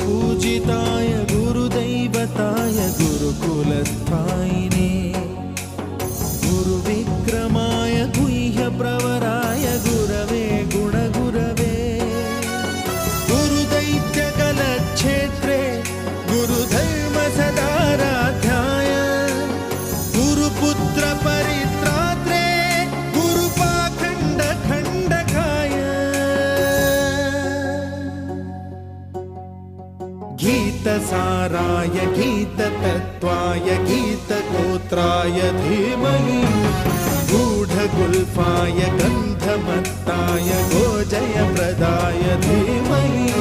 गुरुपूजिताय गुरुदैवताय गुरुकुलस्थायिने गुरुविक्रमाय गुह्यप्रवराय गुरवे गुणगुरवे गुरुदैत्यकलक्षेत्रे गुरुधर्मसदाराध्याय गुरुपुत्रपरित्रात्रे गुरुपाखण्डखण्डकाय गीतसाराय गीततत्त्वाय गीतगोत्राय धीमहि गूढगुल्फाय गन्धमत्ताय गोजयप्रदाय धीमहि